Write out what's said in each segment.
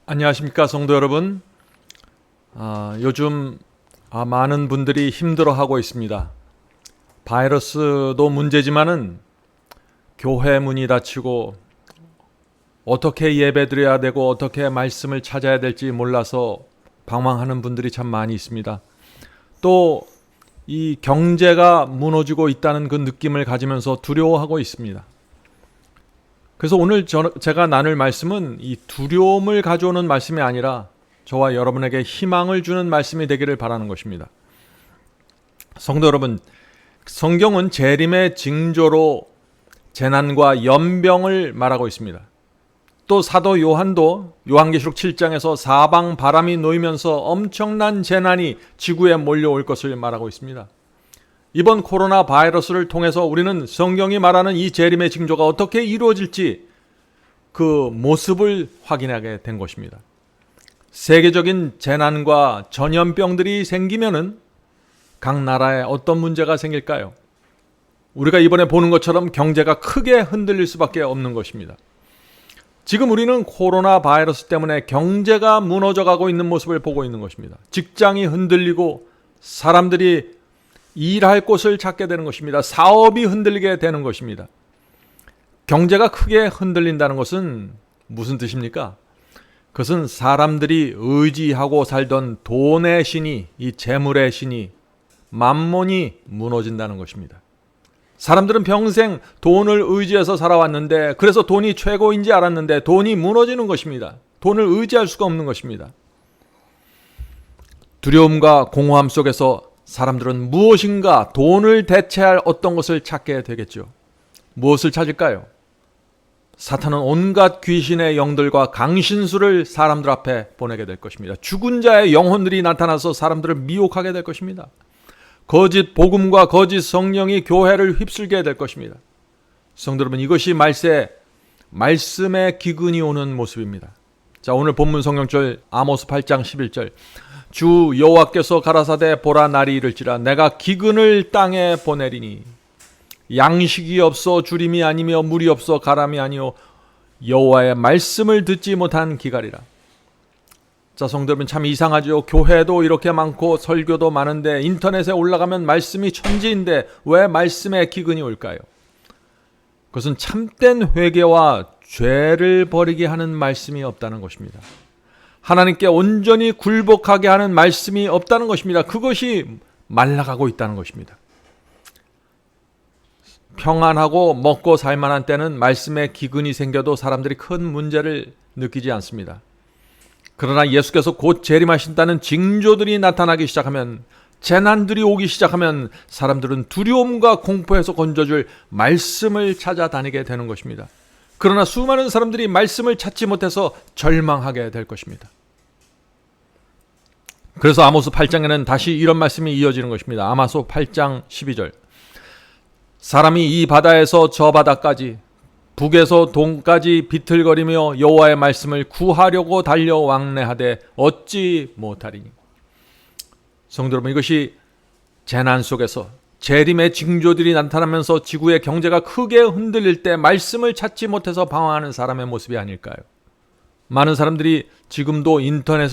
안녕하십니까 성도 여러분. 요즘 많은 분들이 힘들어하고 있습니다. 바이러스도 문제지만은 교회 문이 닫히고 어떻게 예배드려야 되고 어떻게 말씀을 찾아야 될지 몰라서 방황하는 분들이 참 많이 있습니다. 또 이 경제가 무너지고 있다는 그 느낌을 가지면서 두려워하고 있습니다. 그래서 오늘 제가 나눌 말씀은 이 두려움을 가져오는 말씀이 아니라 저와 여러분에게 희망을 주는 말씀이 되기를 바라는 것입니다. 성도 여러분, 성경은 재림의 징조로 재난과 연병을 말하고 있습니다. 또 사도 요한도 요한계시록 7장에서 사방 바람이 놓이면서 엄청난 재난이 지구에 몰려올 것을 말하고 있습니다. 이번 코로나 바이러스를 통해서 우리는 성경이 말하는 이 재림의 징조가 어떻게 이루어질지 그 모습을 확인하게 된 것입니다. 세계적인 재난과 전염병들이 생기면은 각 나라에 어떤 문제가 생길까요? 우리가 이번에 보는 것처럼 경제가 크게 흔들릴 수밖에 없는 것입니다. 지금 우리는 코로나 바이러스 때문에 경제가 무너져가고 있는 모습을 보고 있는 것입니다. 직장이 흔들리고 사람들이 일할 곳을 찾게 되는 것입니다. 사업이 흔들리게 되는 것입니다. 경제가 크게 흔들린다는 것은 무슨 뜻입니까? 그것은 사람들이 의지하고 살던 돈의 신이, 이 재물의 신이, 만몬이 무너진다는 것입니다. 사람들은 평생 돈을 의지해서 살아왔는데, 그래서 돈이 최고인지 알았는데 돈이 무너지는 것입니다. 돈을 의지할 수가 없는 것입니다. 두려움과 공허함 속에서 사람들은 무엇인가 돈을 대체할 어떤 것을 찾게 되겠죠. 무엇을 찾을까요? 사탄은 온갖 귀신의 영들과 강신수를 사람들 앞에 보내게 될 것입니다. 죽은 자의 영혼들이 나타나서 사람들을 미혹하게 될 것입니다. 거짓 복음과 거짓 성령이 교회를 휩쓸게 될 것입니다. 성도 여러분, 이것이 말씀의 기근이 오는 모습입니다. 자, 오늘 본문 성경절 아모스 8장 11절. 주 여호와께서 가라사대 보라 날이 이를지라 내가 기근을 땅에 보내리니 양식이 없어 주림이 아니며 물이 없어 가람이 아니요 여호와의 말씀을 듣지 못한 기갈이라. 자, 성도 여러분, 참 이상하죠. 교회도 이렇게 많고 설교도 많은데 인터넷에 올라가면 말씀이 천지인데 왜 말씀에 기근이 올까요? 그것은 참된 회개와 죄를 버리게 하는 말씀이 없다는 것입니다. 하나님께 온전히 굴복하게 하는 말씀이 없다는 것입니다. 그것이 말라가고 있다는 것입니다. 평안하고 먹고 살만한 때는 말씀에 기근이 생겨도 사람들이 큰 문제를 느끼지 않습니다. 그러나 예수께서 곧 재림하신다는 징조들이 나타나기 시작하면, 재난들이 오기 시작하면 사람들은 두려움과 공포에서 건져줄 말씀을 찾아다니게 되는 것입니다. 그러나 수많은 사람들이 말씀을 찾지 못해서 절망하게 될 것입니다. 그래서 아모스 8장에는 다시 이런 말씀이 이어지는 것입니다. 아모스 8장 12절. 사람이 이 바다에서 저 바다까지, 북에서 동까지 비틀거리며 여호와의 말씀을 구하려고 달려 왕래하되 어찌 못하리니. 성도 여러분, 이것이 재난 속에서 재림의 징조들이 나타나면서 지구의 경제가 크게 흔들릴 때 말씀을 찾지 못해서 방황하는 사람의 모습이 아닐까요? 많은 사람들이 지금도 인터넷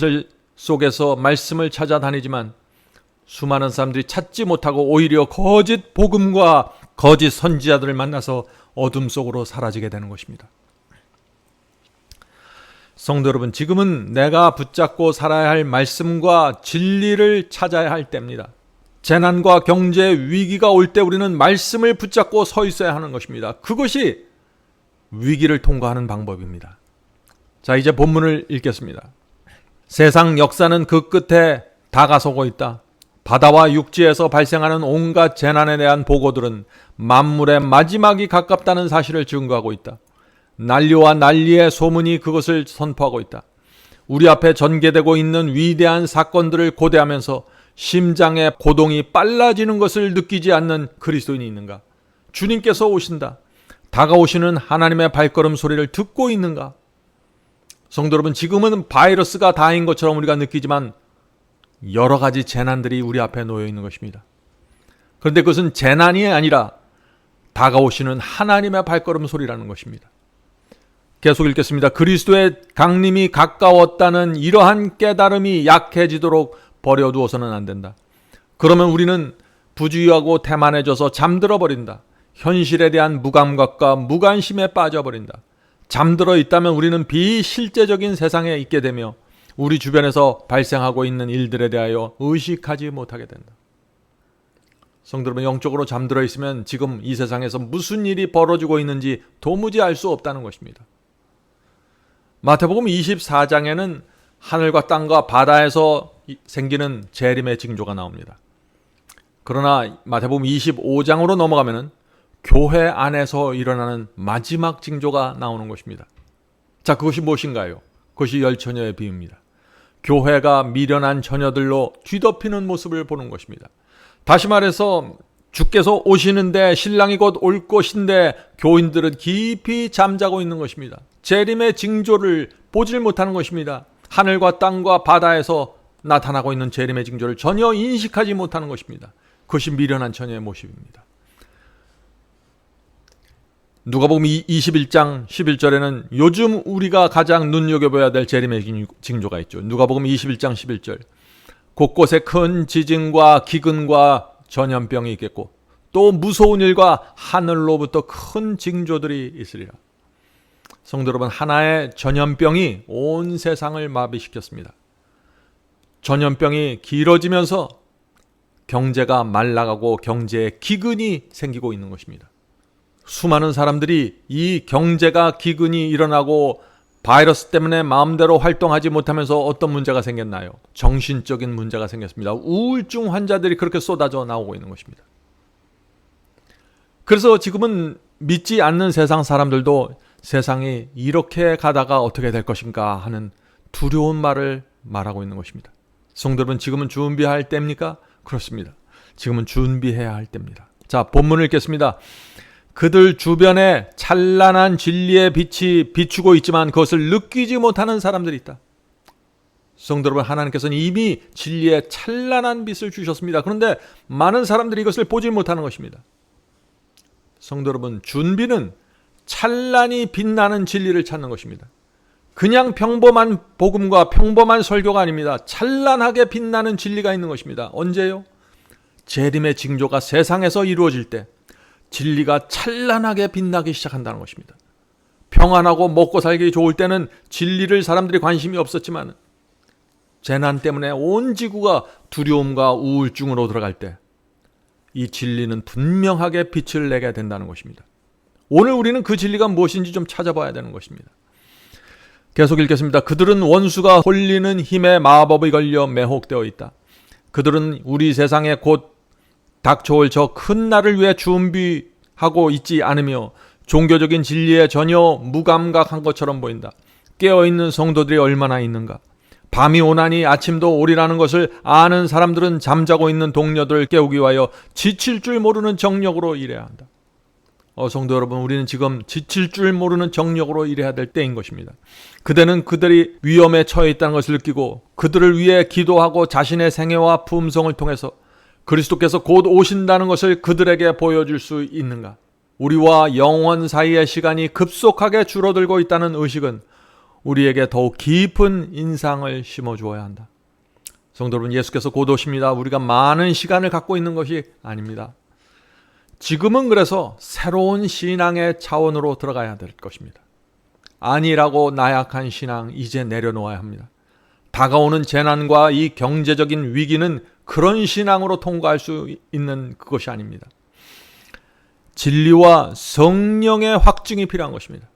속에서 말씀을 찾아다니지만 수많은 사람들이 찾지 못하고 오히려 거짓 복음과 거짓 선지자들을 만나서 어둠 속으로 사라지게 되는 것입니다. 성도 여러분, 지금은 내가 붙잡고 살아야 할 말씀과 진리를 찾아야 할 때입니다. 재난과 경제 위기가 올 때 우리는 말씀을 붙잡고 서 있어야 하는 것입니다. 그것이 위기를 통과하는 방법입니다. 자, 이제 본문을 읽겠습니다. 세상 역사는 그 끝에 다가서고 있다. 바다와 육지에서 발생하는 온갖 재난에 대한 보고들은 만물의 마지막이 가깝다는 사실을 증거하고 있다. 난리와 난리의 소문이 그것을 선포하고 있다. 우리 앞에 전개되고 있는 위대한 사건들을 고대하면서 심장의 고동이 빨라지는 것을 느끼지 않는 그리스도인이 있는가? 주님께서 오신다. 다가오시는 하나님의 발걸음 소리를 듣고 있는가? 성도 여러분, 지금은 바이러스가 다인 것처럼 우리가 느끼지만 여러 가지 재난들이 우리 앞에 놓여 있는 것입니다. 그런데 그것은 재난이 아니라 다가오시는 하나님의 발걸음 소리라는 것입니다. 계속 읽겠습니다. 그리스도의 강림이 가까웠다는 이러한 깨달음이 약해지도록 버려두어서는 안 된다. 그러면 우리는 부주의하고 태만해져서 잠들어 버린다. 현실에 대한 무감각과 무관심에 빠져버린다. 잠들어 있다면 우리는 비실제적인 세상에 있게 되며 우리 주변에서 발생하고 있는 일들에 대하여 의식하지 못하게 된다. 성도 여러분, 영적으로 잠들어 있으면 지금 이 세상에서 무슨 일이 벌어지고 있는지 도무지 알 수 없다는 것입니다. 마태복음 24장에는 하늘과 땅과 바다에서 생기는 재림의 징조가 나옵니다. 그러나 마태복음 25장으로 넘어가면은 교회 안에서 일어나는 마지막 징조가 나오는 것입니다. 자, 그것이 무엇인가요? 그것이 열처녀의 비유입니다. 교회가 미련한 처녀들로 뒤덮이는 모습을 보는 것입니다. 다시 말해서 주께서 오시는데 신랑이 곧 올 것인데 교인들은 깊이 잠자고 있는 것입니다. 재림의 징조를 보질 못하는 것입니다. 하늘과 땅과 바다에서 나타나고 있는 재림의 징조를 전혀 인식하지 못하는 것입니다. 그것이 미련한 처녀의 모습입니다. 누가복음 21장 11절에는 요즘 우리가 가장 눈여겨봐야 될 재림의 징조가 있죠. 누가복음 21장 11절. 곳곳에 큰 지진과 기근과 전염병이 있겠고 또 무서운 일과 하늘로부터 큰 징조들이 있으리라. 성도 여러분, 하나의 전염병이 온 세상을 마비시켰습니다. 전염병이 길어지면서 경제가 말라가고 경제에 기근이 생기고 있는 것입니다. 수많은 사람들이 이 경제가 기근이 일어나고 바이러스 때문에 마음대로 활동하지 못하면서 어떤 문제가 생겼나요? 정신적인 문제가 생겼습니다. 우울증 환자들이 그렇게 쏟아져 나오고 있는 것입니다. 그래서 지금은 믿지 않는 세상 사람들도 세상이 이렇게 가다가 어떻게 될 것인가 하는 두려운 말을 말하고 있는 것입니다. 성도 여러분, 지금은 준비할 때입니까? 그렇습니다. 지금은 준비해야 할 때입니다. 자, 본문을 읽겠습니다. 그들 주변에 찬란한 진리의 빛이 비추고 있지만 그것을 느끼지 못하는 사람들이 있다. 성도 여러분, 하나님께서는 이미 진리의 찬란한 빛을 주셨습니다. 그런데 많은 사람들이 이것을 보지 못하는 것입니다. 성도 여러분, 준비는 찬란히 빛나는 진리를 찾는 것입니다. 그냥 평범한 복음과 평범한 설교가 아닙니다. 찬란하게 빛나는 진리가 있는 것입니다. 언제요? 재림의 징조가 세상에서 이루어질 때 진리가 찬란하게 빛나기 시작한다는 것입니다. 평안하고 먹고 살기 좋을 때는 진리를 사람들이 관심이 없었지만 재난 때문에 온 지구가 두려움과 우울증으로 들어갈 때 이 진리는 분명하게 빛을 내게 된다는 것입니다. 오늘 우리는 그 진리가 무엇인지 좀 찾아봐야 되는 것입니다. 계속 읽겠습니다. 그들은 원수가 홀리는 힘에 마법이 걸려 매혹되어 있다. 그들은 우리 세상에 곧 닥쳐올 저 큰 날을 위해 준비하고 있지 않으며 종교적인 진리에 전혀 무감각한 것처럼 보인다. 깨어있는 성도들이 얼마나 있는가. 밤이 오나니 아침도 오리라는 것을 아는 사람들은 잠자고 있는 동료들을 깨우기 위하여 지칠 줄 모르는 정력으로 일해야 한다. 성도 여러분, 우리는 지금 지칠 줄 모르는 정력으로 일해야 될 때인 것입니다. 그대는 그들이 위험에 처해 있다는 것을 느끼고 그들을 위해 기도하고 자신의 생애와 품성을 통해서 그리스도께서 곧 오신다는 것을 그들에게 보여줄 수 있는가? 우리와 영원 사이의 시간이 급속하게 줄어들고 있다는 의식은 우리에게 더욱 깊은 인상을 심어주어야 한다. 성도 여러분, 예수께서 곧 오십니다. 우리가 많은 시간을 갖고 있는 것이 아닙니다. 지금은 그래서 새로운 신앙의 차원으로 들어가야 될 것입니다. 아니라고 나약한 신앙 이제 내려놓아야 합니다. 다가오는 재난과 이 경제적인 위기는 그런 신앙으로 통과할 수 있는 그것이 아닙니다. 진리와 성령의 확증이 필요한 것입니다.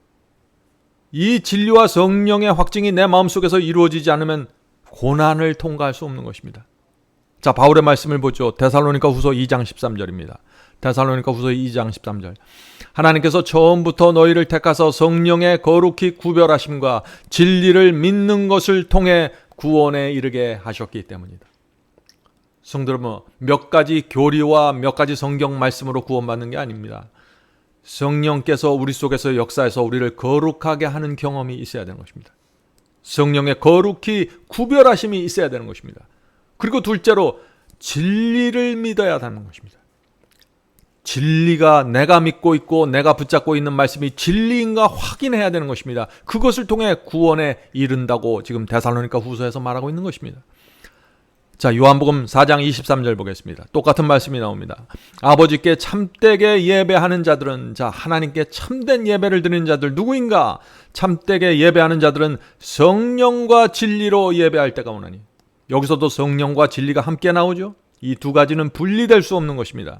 이 진리와 성령의 확증이 내 마음속에서 이루어지지 않으면 고난을 통과할 수 없는 것입니다. 자, 바울의 말씀을 보죠. 데살로니가 후서 2장 13절입니다. 데살로니가 후서 2장 13절. 하나님께서 처음부터 너희를 택하사 성령의 거룩히 구별하심과 진리를 믿는 것을 통해 구원에 이르게 하셨기 때문이다. 성도 여러분, 몇 가지 교리와 몇 가지 성경 말씀으로 구원받는 게 아닙니다. 성령께서 우리 속에서 역사해서 우리를 거룩하게 하는 경험이 있어야 되는 것입니다. 성령의 거룩히 구별하심이 있어야 되는 것입니다. 그리고 둘째로 진리를 믿어야 하는 것입니다. 진리가 내가 믿고 있고 내가 붙잡고 있는 말씀이 진리인가 확인해야 되는 것입니다. 그것을 통해 구원에 이른다고 지금 데살로니가 후서에서 말하고 있는 것입니다. 자, 요한복음 4장 23절 보겠습니다. 똑같은 말씀이 나옵니다. 아버지께 참되게 예배하는 자들은, 자, 하나님께 참된 예배를 드리는 자들 누구인가? 참되게 예배하는 자들은 성령과 진리로 예배할 때가 오나니. 여기서도 성령과 진리가 함께 나오죠. 이 두 가지는 분리될 수 없는 것입니다.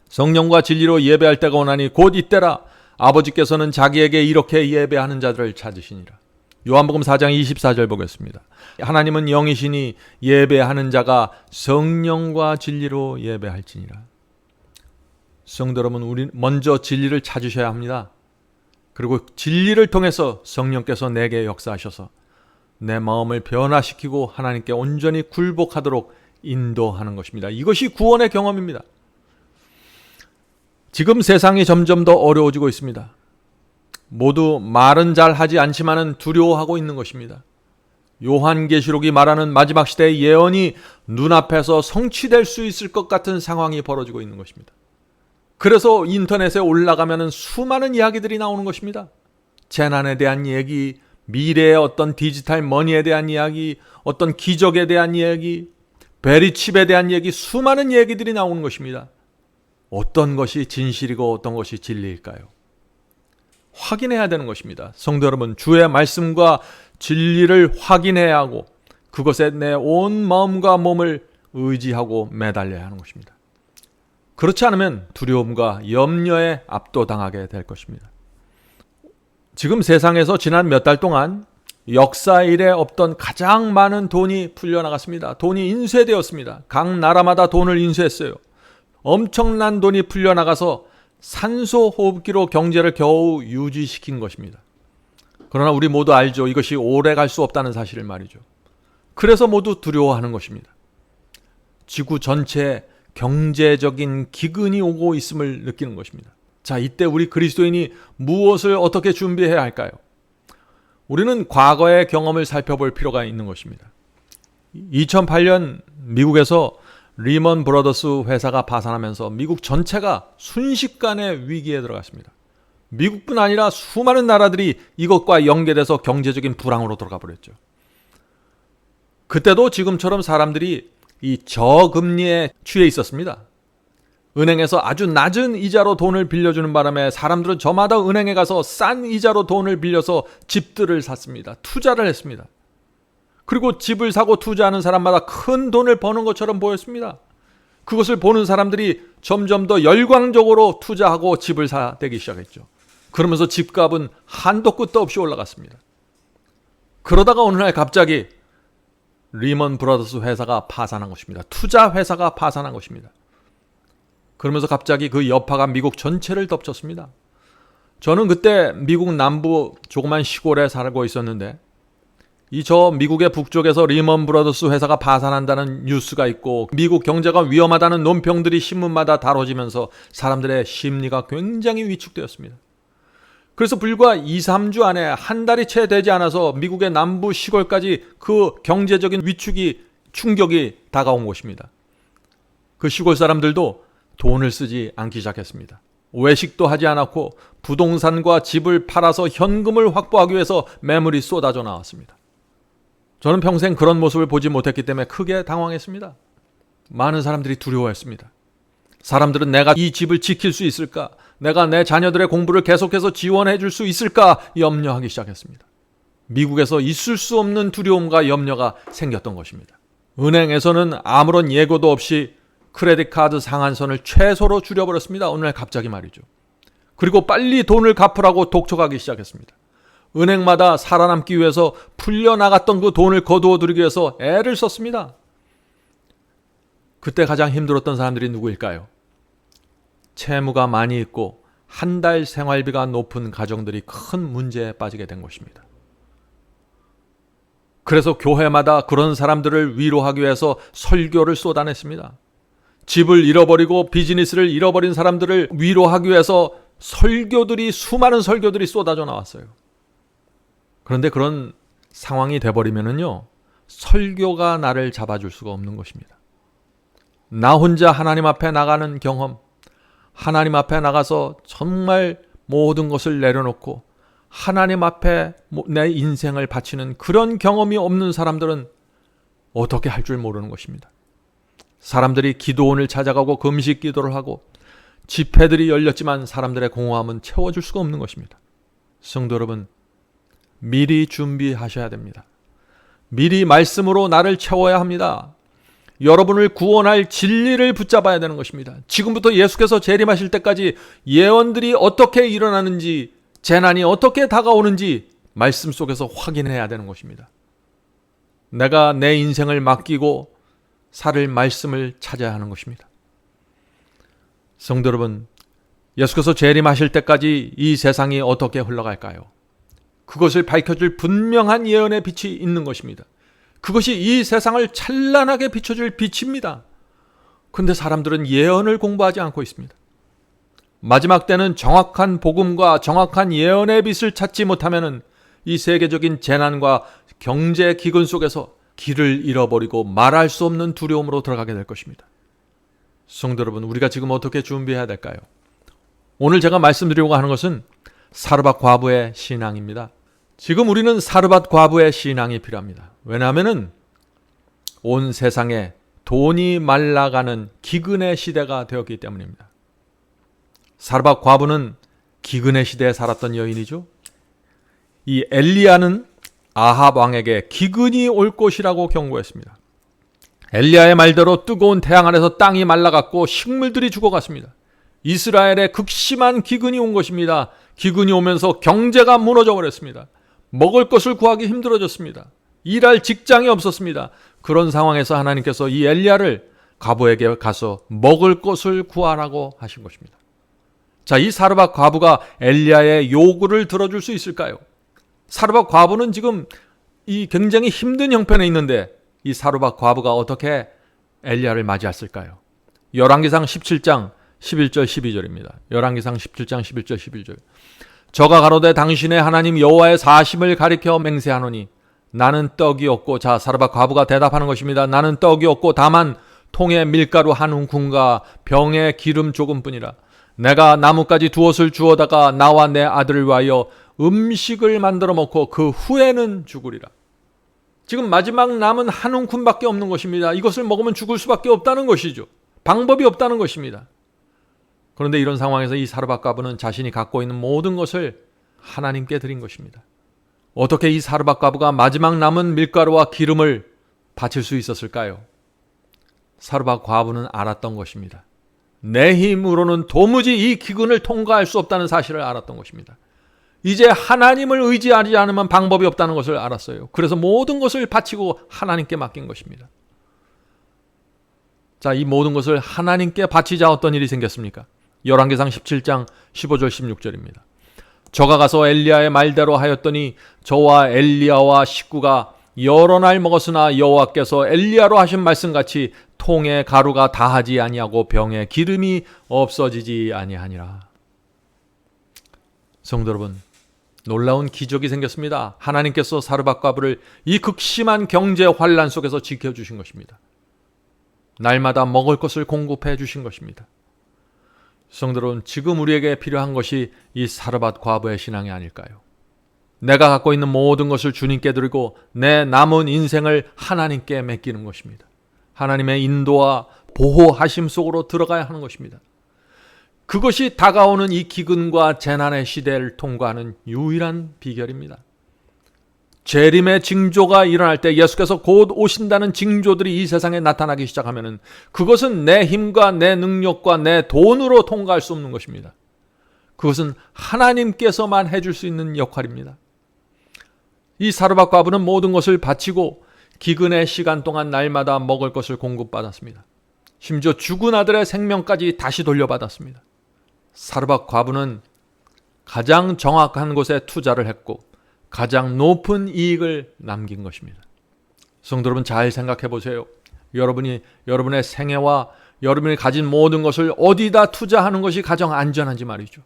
성령과 진리로 예배할 때가 오나니 곧 이때라 아버지께서는 자기에게 이렇게 예배하는 자들을 찾으시니라. 요한복음 4장 24절 보겠습니다. 하나님은 영이시니 예배하는 자가 성령과 진리로 예배할지니라. 성도 여러분, 우리 먼저 진리를 찾으셔야 합니다. 그리고 진리를 통해서 성령께서 내게 역사하셔서 내 마음을 변화시키고 하나님께 온전히 굴복하도록 인도하는 것입니다. 이것이 구원의 경험입니다. 지금 세상이 점점 더 어려워지고 있습니다. 모두 말은 잘 하지 않지만은 두려워하고 있는 것입니다. 요한계시록이 말하는 마지막 시대의 예언이 눈앞에서 성취될 수 있을 것 같은 상황이 벌어지고 있는 것입니다. 그래서 인터넷에 올라가면은 수많은 이야기들이 나오는 것입니다. 재난에 대한 얘기, 미래의 어떤 디지털 머니에 대한 이야기, 어떤 기적에 대한 이야기, 베리칩에 대한 얘기, 수많은 얘기들이 나오는 것입니다. 어떤 것이 진실이고 어떤 것이 진리일까요? 확인해야 되는 것입니다. 성도 여러분, 주의 말씀과 진리를 확인해야 하고 그것에 내 온 마음과 몸을 의지하고 매달려야 하는 것입니다. 그렇지 않으면 두려움과 염려에 압도당하게 될 것입니다. 지금 세상에서 지난 몇 달 동안 역사 이래 없던 가장 많은 돈이 풀려나갔습니다. 돈이 인쇄되었습니다. 각 나라마다 돈을 인쇄했어요. 엄청난 돈이 풀려나가서 산소 호흡기로 경제를 겨우 유지시킨 것입니다. 그러나 우리 모두 알죠. 이것이 오래 갈 수 없다는 사실을 말이죠. 그래서 모두 두려워하는 것입니다. 지구 전체에 경제적인 기근이 오고 있음을 느끼는 것입니다. 자, 이때 우리 그리스도인이 무엇을 어떻게 준비해야 할까요? 우리는 과거의 경험을 살펴볼 필요가 있는 것입니다. 2008년 미국에서 리먼 브라더스 회사가 파산하면서 미국 전체가 순식간에 위기에 들어갔습니다. 미국뿐 아니라 수많은 나라들이 이것과 연계돼서 경제적인 불황으로 들어가 버렸죠. 그때도 지금처럼 사람들이 이 저금리에 취해 있었습니다. 은행에서 아주 낮은 이자로 돈을 빌려주는 바람에 사람들은 저마다 은행에 가서 싼 이자로 돈을 빌려서 집들을 샀습니다. 투자를 했습니다. 그리고 집을 사고 투자하는 사람마다 큰 돈을 버는 것처럼 보였습니다. 그것을 보는 사람들이 점점 더 열광적으로 투자하고 집을 사대기 시작했죠. 그러면서 집값은 한도 끝도 없이 올라갔습니다. 그러다가 어느 날 갑자기 리먼 브라더스 회사가 파산한 것입니다. 투자 회사가 파산한 것입니다. 그러면서 갑자기 그 여파가 미국 전체를 덮쳤습니다. 저는 그때 미국 남부 조그만 시골에 살고 있었는데 저 미국의 북쪽에서 리먼 브라더스 회사가 파산한다는 뉴스가 있고 미국 경제가 위험하다는 논평들이 신문마다 다뤄지면서 사람들의 심리가 굉장히 위축되었습니다. 그래서 불과 2, 3주 안에 한 달이 채 되지 않아서 미국의 남부 시골까지 그 경제적인 위축이 충격이 다가온 것입니다. 그 시골 사람들도 돈을 쓰지 않기 시작했습니다. 외식도 하지 않았고 부동산과 집을 팔아서 현금을 확보하기 위해서 매물이 쏟아져 나왔습니다. 저는 평생 그런 모습을 보지 못했기 때문에 크게 당황했습니다. 많은 사람들이 두려워했습니다. 사람들은 내가 이 집을 지킬 수 있을까? 내가 내 자녀들의 공부를 계속해서 지원해 줄 수 있을까? 염려하기 시작했습니다. 미국에서 있을 수 없는 두려움과 염려가 생겼던 것입니다. 은행에서는 아무런 예고도 없이 크레딧 카드 상한선을 최소로 줄여버렸습니다. 어느 날 갑자기 말이죠. 그리고 빨리 돈을 갚으라고 독촉하기 시작했습니다. 은행마다 살아남기 위해서 풀려나갔던 그 돈을 거두어 들이기 위해서 애를 썼습니다. 그때 가장 힘들었던 사람들이 누구일까요? 채무가 많이 있고 한 달 생활비가 높은 가정들이 큰 문제에 빠지게 된 것입니다. 그래서 교회마다 그런 사람들을 위로하기 위해서 설교를 쏟아냈습니다. 집을 잃어버리고 비즈니스를 잃어버린 사람들을 위로하기 위해서 수많은 설교들이 쏟아져 나왔어요. 그런데 그런 상황이 돼버리면은요, 설교가 나를 잡아줄 수가 없는 것입니다. 나 혼자 하나님 앞에 나가는 경험, 하나님 앞에 나가서 정말 모든 것을 내려놓고 하나님 앞에 내 인생을 바치는 그런 경험이 없는 사람들은 어떻게 할 줄 모르는 것입니다. 사람들이 기도원을 찾아가고 금식 기도를 하고 집회들이 열렸지만 사람들의 공허함은 채워줄 수가 없는 것입니다. 성도 여러분, 미리 준비하셔야 됩니다. 미리 말씀으로 나를 채워야 합니다. 여러분을 구원할 진리를 붙잡아야 되는 것입니다. 지금부터 예수께서 재림하실 때까지 예언들이 어떻게 일어나는지, 재난이 어떻게 다가오는지 말씀 속에서 확인해야 되는 것입니다. 내가 내 인생을 맡기고 살 말씀을 찾아야 하는 것입니다. 성도 여러분, 예수께서 재림하실 때까지 이 세상이 어떻게 흘러갈까요? 그것을 밝혀줄 분명한 예언의 빛이 있는 것입니다. 그것이 이 세상을 찬란하게 비춰줄 빛입니다. 그런데 사람들은 예언을 공부하지 않고 있습니다. 마지막 때는 정확한 복음과 정확한 예언의 빛을 찾지 못하면 이 세계적인 재난과 경제 기근 속에서 길을 잃어버리고 말할 수 없는 두려움으로 들어가게 될 것입니다. 성도 여러분, 우리가 지금 어떻게 준비해야 될까요? 오늘 제가 말씀드리려고 하는 것은 사르밧 과부의 신앙입니다. 지금 우리는 사르밧 과부의 신앙이 필요합니다. 왜냐하면 온 세상에 돈이 말라가는 기근의 시대가 되었기 때문입니다. 사르밧 과부는 기근의 시대에 살았던 여인이죠. 이 엘리야는 아합 왕에게 기근이 올 것이라고 경고했습니다. 엘리야의 말대로 뜨거운 태양 아래서 땅이 말라갔고 식물들이 죽어갔습니다. 이스라엘에 극심한 기근이 온 것입니다. 기근이 오면서 경제가 무너져 버렸습니다. 먹을 것을 구하기 힘들어졌습니다. 일할 직장이 없었습니다. 그런 상황에서 하나님께서 이 엘리야를 과부에게 가서 먹을 것을 구하라고 하신 것입니다. 자, 이 사르밧 과부가 엘리야의 요구를 들어줄 수 있을까요? 사르밧 과부는 지금 이 굉장히 힘든 형편에 있는데 이 사르밧 과부가 어떻게 엘리야를 맞이했을까요? 열왕기상 17장 11절 12절입니다. 열왕기상 17장 11절 12절. 저가 가로되 당신의 하나님 여호와의 사심을 가리켜 맹세하노니 나는 떡이 없고, 자, 사르밧 과부가 대답하는 것입니다. 나는 떡이 없고 다만 통에 밀가루 한 움큼과 병에 기름 조금뿐이라. 내가 나뭇가지 두엇을 주워다가 나와 내 아들을 위하여 음식을 만들어 먹고 그 후에는 죽으리라. 지금 마지막 남은 한 움큼밖에 없는 것입니다. 이것을 먹으면 죽을 수밖에 없다는 것이죠. 방법이 없다는 것입니다. 그런데 이런 상황에서 이 사르밧 과부는 자신이 갖고 있는 모든 것을 하나님께 드린 것입니다. 어떻게 이 사르밧 과부가 마지막 남은 밀가루와 기름을 바칠 수 있었을까요? 사르밧 과부는 알았던 것입니다. 내 힘으로는 도무지 이 기근을 통과할 수 없다는 사실을 알았던 것입니다. 이제 하나님을 의지하지 않으면 방법이 없다는 것을 알았어요. 그래서 모든 것을 바치고 하나님께 맡긴 것입니다. 자, 이 모든 것을 하나님께 바치자 어떤 일이 생겼습니까? 열왕기상 17장 15절 16절입니다. 저가 가서 엘리야의 말대로 하였더니 저와 엘리야와 식구가 여러 날 먹었으나 여호와께서 엘리야로 하신 말씀같이 통에 가루가 다하지 아니하고 병에 기름이 없어지지 아니하니라. 성도 여러분, 놀라운 기적이 생겼습니다. 하나님께서 사르밧 과부를 이 극심한 경제 환란 속에서 지켜주신 것입니다. 날마다 먹을 것을 공급해 주신 것입니다. 성도 여러분, 지금 우리에게 필요한 것이 이 사르밧 과부의 신앙이 아닐까요? 내가 갖고 있는 모든 것을 주님께 드리고 내 남은 인생을 하나님께 맡기는 것입니다. 하나님의 인도와 보호하심 속으로 들어가야 하는 것입니다. 그것이 다가오는 이 기근과 재난의 시대를 통과하는 유일한 비결입니다. 재림의 징조가 일어날 때, 예수께서 곧 오신다는 징조들이 이 세상에 나타나기 시작하면 그것은 내 힘과 내 능력과 내 돈으로 통과할 수 없는 것입니다. 그것은 하나님께서만 해줄 수 있는 역할입니다. 이 사르밧 과부는 모든 것을 바치고 기근의 시간 동안 날마다 먹을 것을 공급받았습니다. 심지어 죽은 아들의 생명까지 다시 돌려받았습니다. 사르밧 과부는 가장 정확한 곳에 투자를 했고 가장 높은 이익을 남긴 것입니다. 성도 여러분, 잘 생각해 보세요. 여러분의 생애와 여러분이 가진 모든 것을 어디다 투자하는 것이 가장 안전한지 말이죠.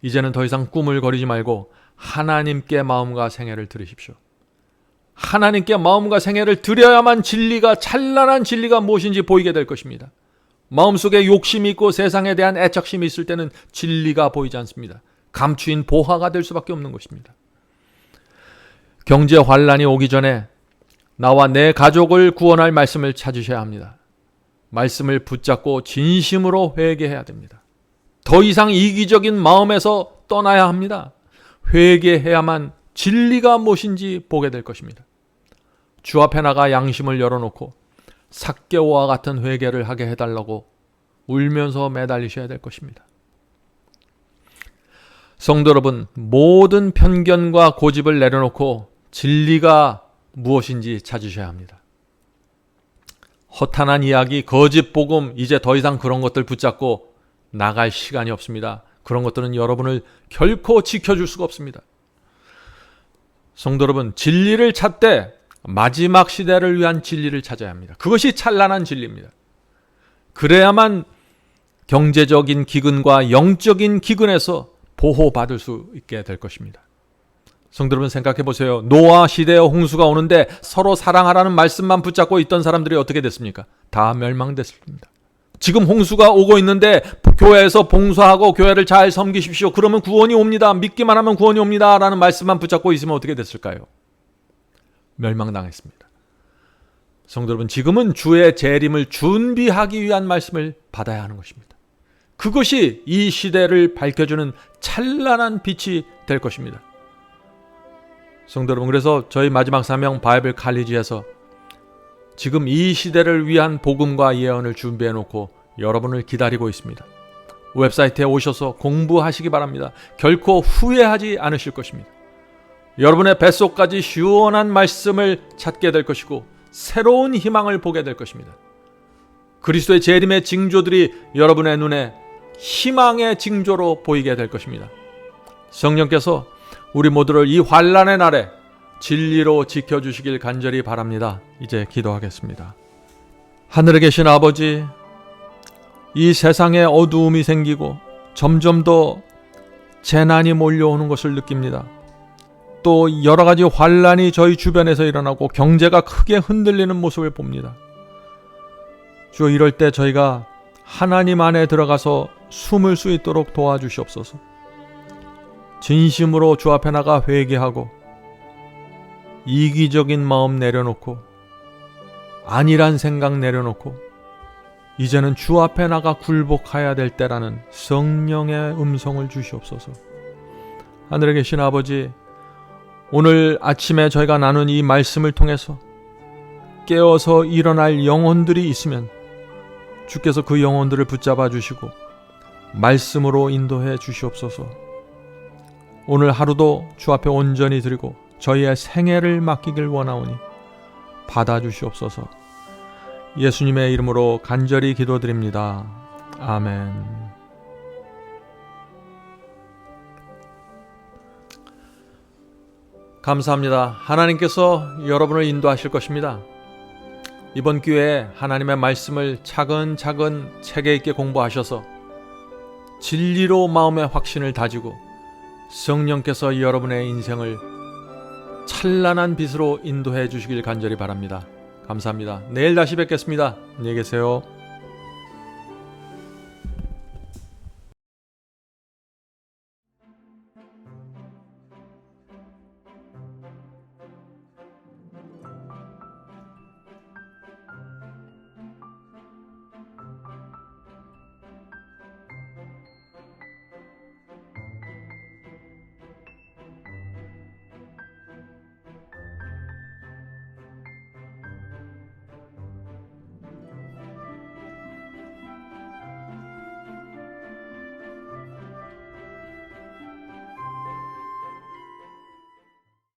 이제는 더 이상 꿈을 거리지 말고 하나님께 마음과 생애를 드리십시오. 하나님께 마음과 생애를 드려야만 진리가, 찬란한 진리가 무엇인지 보이게 될 것입니다. 마음속에 욕심이 있고 세상에 대한 애착심이 있을 때는 진리가 보이지 않습니다. 감추인 보화가 될 수밖에 없는 것입니다. 경제 환란이 오기 전에 나와 내 가족을 구원할 말씀을 찾으셔야 합니다. 말씀을 붙잡고 진심으로 회개해야 됩니다. 더 이상 이기적인 마음에서 떠나야 합니다. 회개해야만 진리가 무엇인지 보게 될 것입니다. 주 앞에 나가 양심을 열어놓고 삭개오와 같은 회개를 하게 해달라고 울면서 매달리셔야 될 것입니다. 성도 여러분, 모든 편견과 고집을 내려놓고 진리가 무엇인지 찾으셔야 합니다. 허탄한 이야기, 거짓 복음, 이제 더 이상 그런 것들 붙잡고 나갈 시간이 없습니다. 그런 것들은 여러분을 결코 지켜줄 수가 없습니다. 성도 여러분, 진리를 찾되 마지막 시대를 위한 진리를 찾아야 합니다. 그것이 찬란한 진리입니다. 그래야만 경제적인 기근과 영적인 기근에서 보호받을 수 있게 될 것입니다. 성도 여러분, 생각해 보세요. 노아 시대의 홍수가 오는데 서로 사랑하라는 말씀만 붙잡고 있던 사람들이 어떻게 됐습니까? 다 멸망됐습니다. 지금 홍수가 오고 있는데 교회에서 봉사하고 교회를 잘 섬기십시오. 그러면 구원이 옵니다. 믿기만 하면 구원이 옵니다. 라는 말씀만 붙잡고 있으면 어떻게 됐을까요? 멸망당했습니다. 성도 여러분, 지금은 주의 재림을 준비하기 위한 말씀을 받아야 하는 것입니다. 그것이 이 시대를 밝혀주는 찬란한 빛이 될 것입니다. 성도 여러분, 그래서 저희 마지막 사명 바이블 칼리지에서 지금 이 시대를 위한 복음과 예언을 준비해 놓고 여러분을 기다리고 있습니다. 웹사이트에 오셔서 공부하시기 바랍니다. 결코 후회하지 않으실 것입니다. 여러분의 뱃속까지 시원한 말씀을 찾게 될 것이고 새로운 희망을 보게 될 것입니다. 그리스도의 재림의 징조들이 여러분의 눈에 희망의 징조로 보이게 될 것입니다. 성령께서 우리 모두를 이 환난의 날에 진리로 지켜주시길 간절히 바랍니다. 이제 기도하겠습니다. 하늘에 계신 아버지, 이 세상에 어두움이 생기고 점점 더 재난이 몰려오는 것을 느낍니다. 또 여러 가지 환난이 저희 주변에서 일어나고 경제가 크게 흔들리는 모습을 봅니다. 주여, 이럴 때 저희가 하나님 안에 들어가서 숨을 수 있도록 도와주시옵소서. 진심으로 주 앞에 나가 회개하고 이기적인 마음 내려놓고 안일한 생각 내려놓고 이제는 주 앞에 나가 굴복해야 될 때라는 성령의 음성을 주시옵소서. 하늘에 계신 아버지, 오늘 아침에 저희가 나눈 이 말씀을 통해서 깨어서 일어날 영혼들이 있으면 주께서 그 영혼들을 붙잡아 주시고 말씀으로 인도해 주시옵소서. 오늘 하루도 주 앞에 온전히 드리고 저희의 생애를 맡기길 원하오니 받아주시옵소서. 예수님의 이름으로 간절히 기도드립니다. 아멘. 감사합니다. 하나님께서 여러분을 인도하실 것입니다. 이번 기회에 하나님의 말씀을 차근차근 체계 있게 공부하셔서 진리로 마음의 확신을 다지고 성령께서 여러분의 인생을 찬란한 빛으로 인도해 주시길 간절히 바랍니다. 감사합니다. 내일 다시 뵙겠습니다. 안녕히 계세요.